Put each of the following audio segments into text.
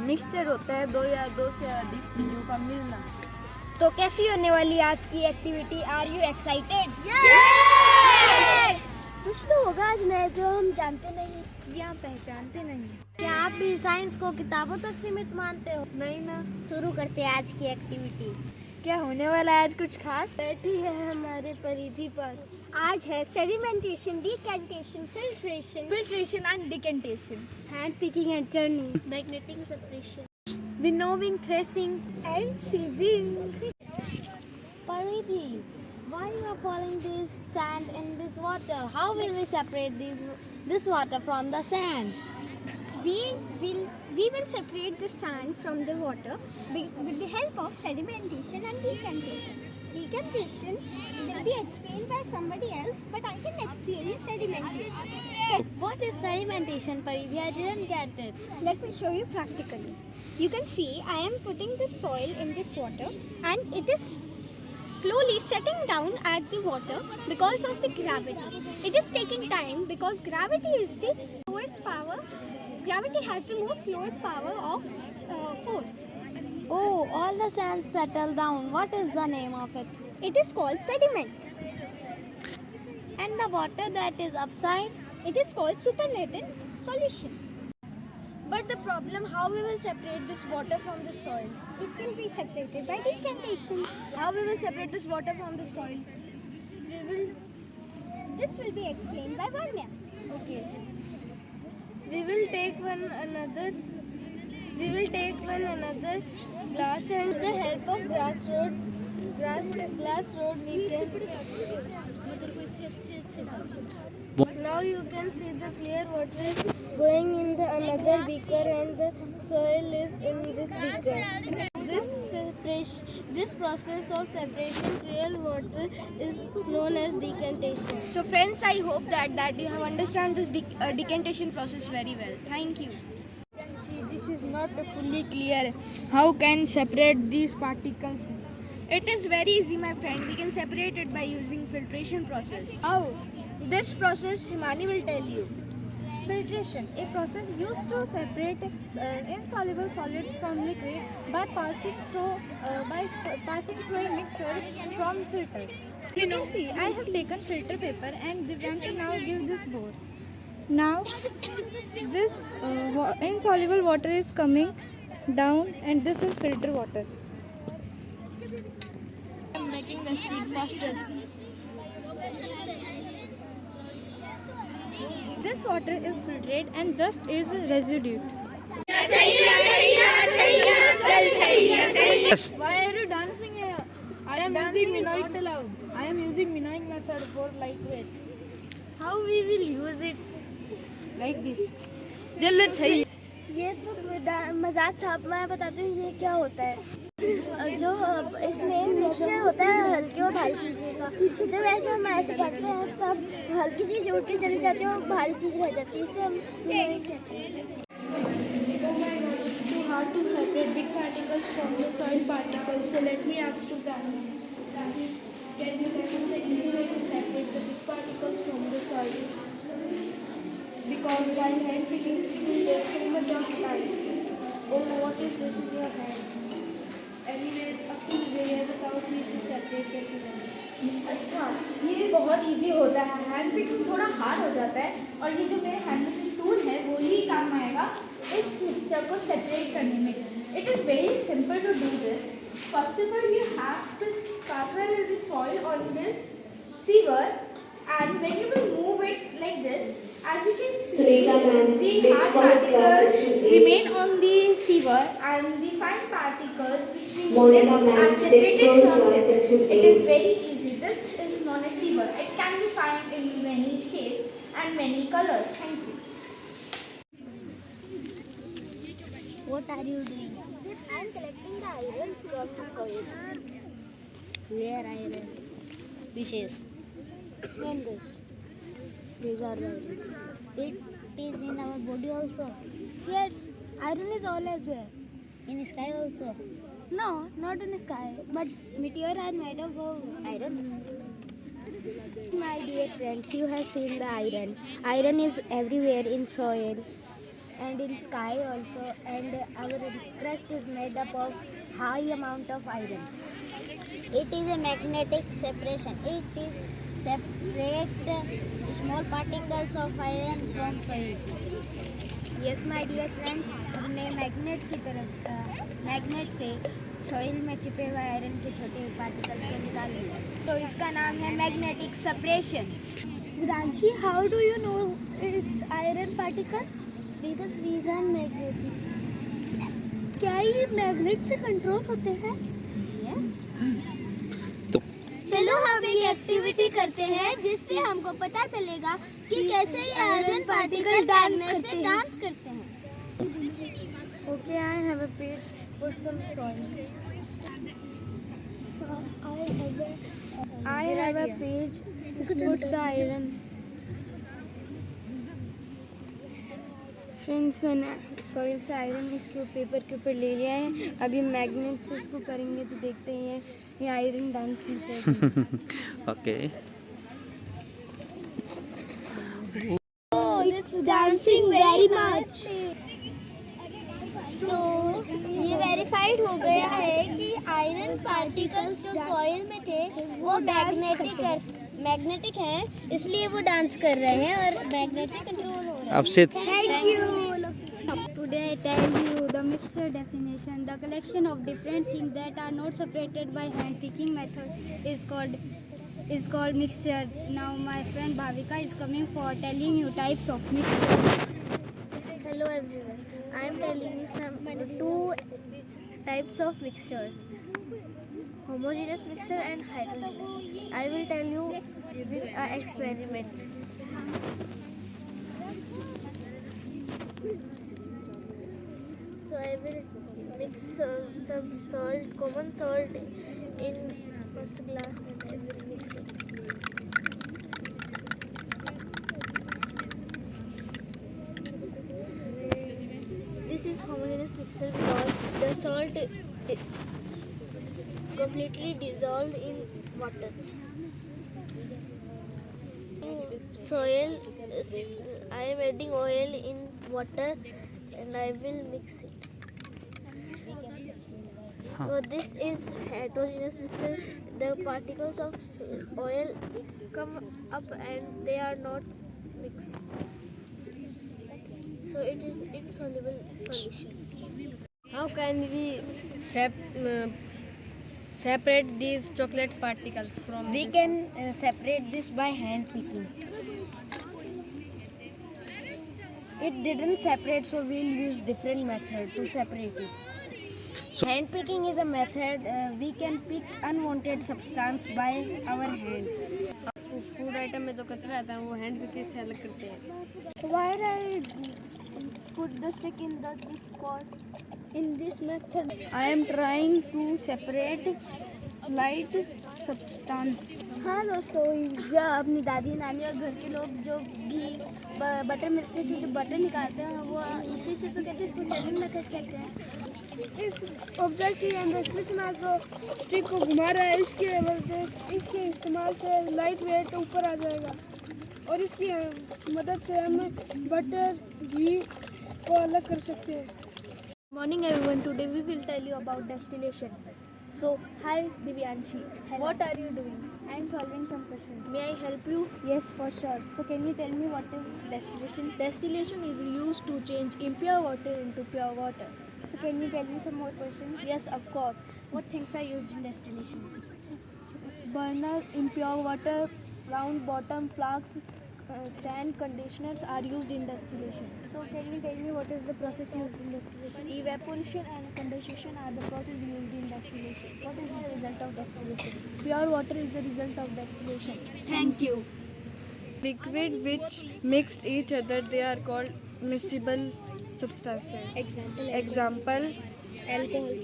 Mixture होता है दो या दो से अधिक चीजों का मिलना। तो कैसी होने वाली आज की activity? Are you excited? Yes! कुछ तो होगा आज नया जो हम जानते नहीं या पहचानते नहीं। क्या आप भी साइंस को किताबों तक सीमित मानते हो? नहीं ना। शुरू करते हैं आज की एक्टिविटी। क्या होने वाला है आज कुछ खास? बैठी है हमारे परिधि पर। आज है sedimentation, decantation, filtration and decantation, hand picking and churning, magnetic separation, winnowing, threshing and sieving. Paridhi, why you are pouring this sand in this water? How will we separate this water from the sand? We will separate the sand from the water with the help of sedimentation and decantation. Decantation will be explained by somebody else, but I can explain sedimentation. What is sedimentation, Paridhi? I didn't get it. Let me show you practically. You can see I am putting the soil in this water and it is slowly setting down at the water because of the gravity. It is taking time because gravity is the lowest power. Gravity has the lowest power of force. Oh, all the sand settle down. What is the name of it? It is called sediment. And the water that is upside? It is called supernatant solution. But the problem, how we will separate this water from the soil? It will be separated by decantation. How we will separate this water from the soil? This will be explained by Vanya. Okay. We will take one another glass, and with the help of glass rod we can. Now you can see the clear water is going in the another beaker and the soil is in this beaker. This process of separation real water is known as decantation. So friends, I hope that you have understand this decantation process very well. Thank you. See, this is not fully clear. How can separate these particles? It is very easy, my friend. We can separate it by using filtration process. How? This process Himani will tell you. Filtration, a process used to separate insoluble solids from liquid by passing through a mixer from filter. You can see I have taken filter paper and Divyanshi now give this board. Now this insoluble water is coming down and this is filter water. I am making the speed faster. This water is filtered and thus is residue. Why are you dancing here? I am using winnowing method for lightweight. How we will use it? Like this. ये तो मजाक था। अब मैं बताती हूँ ये क्या होता है। जो इसमें मिक्सचर होता है हल्की और भारी चीज़ें का, जब ऐसे हम ऐसे करते हैं तब हल्की चीज़ उठ के चली जाती है और भारी चीज़ रह जाती है। इसे हम So hard to separate big particles from the soil particles. So let me ask to Brahma. Can you recommend the easy way to separate the big particles from the soil? Because while hand picking it will take so much of time. Oh, what is this in your hand? Anyways, up to there without easy separate कैसे करें? अच्छा, ये बहुत easy होता है। Hand picking थोड़ा hard हो जाता है और ये जो मेरे हैंड पिकिंग टूल है वो ही काम आएगा इस मिक्सचर को सेपरेट करने में। It is very simple to do this. First of all you have to scatter the soil on this sieve and when you will move it like this, as you can see, the hard particles remain on the sieve and the fine particles which remain are separated from this. It is very easy. This is known as sieve. It can be found in many shapes and many colors. Thank you. What are you doing? I am collecting the iron from the soil. Where iron? This is. And this. These are the iron. It is in our body also. Yes, iron is always there. In sky also. No, not in the sky, but meteor are made of iron. My dear friends, you have seen the iron. Iron is everywhere in soil. and in sky also, and our crust is made up of high amount of iron. It is a magnetic separation. It is separate small particles of iron from soil. Yes my dear friends, हमने magnet से soil में छिपे हुए iron के छोटे particles को निकाले, तो इसका नाम है magnetic separation. Granshi, how do you know it's iron particle? Because these are magnetic. क्या ये मैग्नेट से कंट्रोल होते हैं? Yes. चलो हम एक एक्टिविटी करते हैं जिससे हमको पता चलेगा कि कैसे ये आयरन पार्टिकल डांस करते हैं. Okay, I have a page. Put some soil. I have a page. Put the iron. Friends, मैंने सॉइल से आयरन इसके पेपर के ऊपर ले लिया है. अभी मैग्नेट से इसको करेंगे तो देखते हैं ये आयरन डांस करते हैं. Okay. It's dancing very much. तो ये वेरीफाइड हो गया है कि आयरन पार्टिकल्स जो सॉइल में थे वो मैग्नेटिक हैं, इसलिए वो डांस कर रहे हैं और मैग्नेटिक कंट्रोल हो रहा है. अब से Thank you. Today I tell you the mixture definition. The collection of different things that are not separated by hand picking method is called mixture. Now my friend Bhavika is coming for telling you types of mixture. Hello everyone. I am telling you two types of mixtures. Homogeneous mixture and heterogeneous mixture. I will tell you with an experiment. So I will mix some salt, common salt in first glass, and I will mix it. This is homogeneous mixture because the salt is completely dissolved in water. Soil, I am adding oil in water and I will mix it. So this is heterogeneous mixture. The particles of oil come up and they are not mixed. So it is insoluble solution. How can we separate these chocolate particles from? We can separate this by hand picking. It didn't separate, so we'll use different method to separate it. Hand picking is a method we can pick unwanted substance by our hands. Food item में जो कचरा आता है वो hand picking से अलग करते हैं. Why I put the stick in this pot? In this method, I am trying to separate slight substance. हाँ दोस्तों, जो अपनी दादी नानी और घर के लोग जो घी बटर मिल्क से जो बटर निकालते हैं वो इसी से तो कहते हैं, इसको टेबल मेथड कहते हैं. इस ऑब्जेक्ट के अंदर कृष्णा जो स्टिक को घुमा रहा है, इसके इसके इस्तेमाल से लाइट वेट ऊपर आ जाएगा और इसकी मदद से हम बटर घी को अलग कर सकते हैं. Morning everyone, today we will tell you about distillation. So, hi Divyanshi. Hello. What are you doing? I am solving some questions. May I help you? Yes, for sure. So, can you tell me what is distillation? Distillation is used to change impure water into pure water. So, can you tell me some more questions? Yes, of course. What things are used in distillation? Burner, impure water, round bottom, flask, stand, conditioners are used in distillation. So, can you tell me what is the process used in distillation? Evaporation and condensation are the process used in distillation. What is the result of distillation? Pure water is the result of distillation. Thank you. Liquid which mixed each other, they are called miscible substances. Example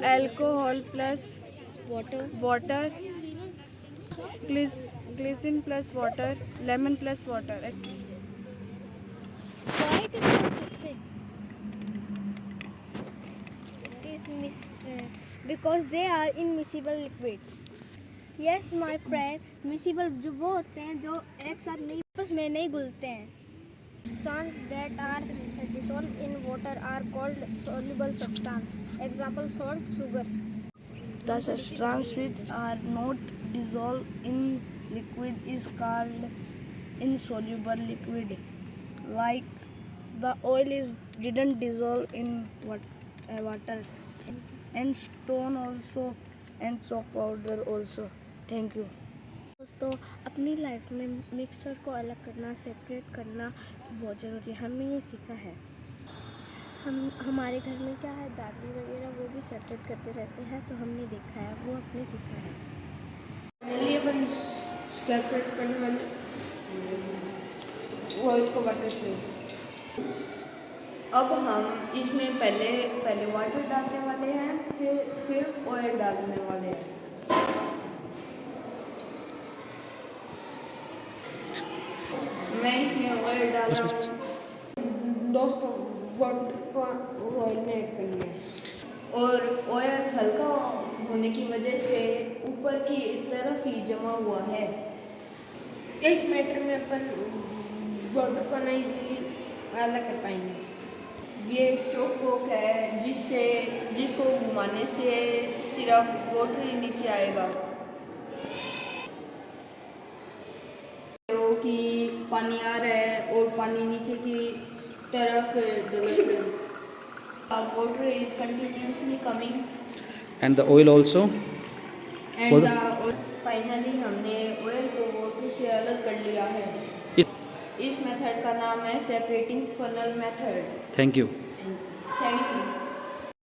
alcohol plus water, glycerin plus water, lemon plus water. Why it is not toxic? It is because they are immiscible liquids. Yes, my friend, miscible जो वो होते हैं जो एक साथ नहीं आपस में नहीं घुलते हैं. Substances that are dissolved in water are called soluble substance. Example: salt, sugar. The substances which are not dissolved in liquid is called insoluble liquid. Like the oil didn't dissolve in water, and stone also, and chalk powder also. Thank you. दोस्तों, अपनी life में mixture को अलग करना, separate करना बहुत ज़रूरी है। हमने ये सीखा है। हमारे घर में क्या है, दादी वगैरह वो भी सेपरेट करते रहते हैं, तो हमने देखा है, वो अपने सीखा है। फाइनली अपन सेपरेट करने वाले ऑयल को वाटर से। अब हम इसमें पहले वाटर डालने वाले हैं, फिर ऑयल डालने वाले हैं। मैं इसमें ऑयल डाल रहा हूँ। दोस्तों, वाटर को ऑयल में ऐड कर लिया और ऑयल हल्का होने की वजह से ऊपर की तरफ ही जमा हुआ है। इस मैटर में अपन वाटर को ना इजीली अलग कर पाएंगे। ये स्टोव कोक है जिसको घुमाने से सिर्फ वाटर ही नीचे आएगा। कि पानी आ रहा है और पानी नीचे की तरफ water is continuously coming and the oil also. and finally हमने ऑयल को वाटर से अलग कर लिया है। इस मेथड का नाम है separating funnel method. Thank you. Thank you.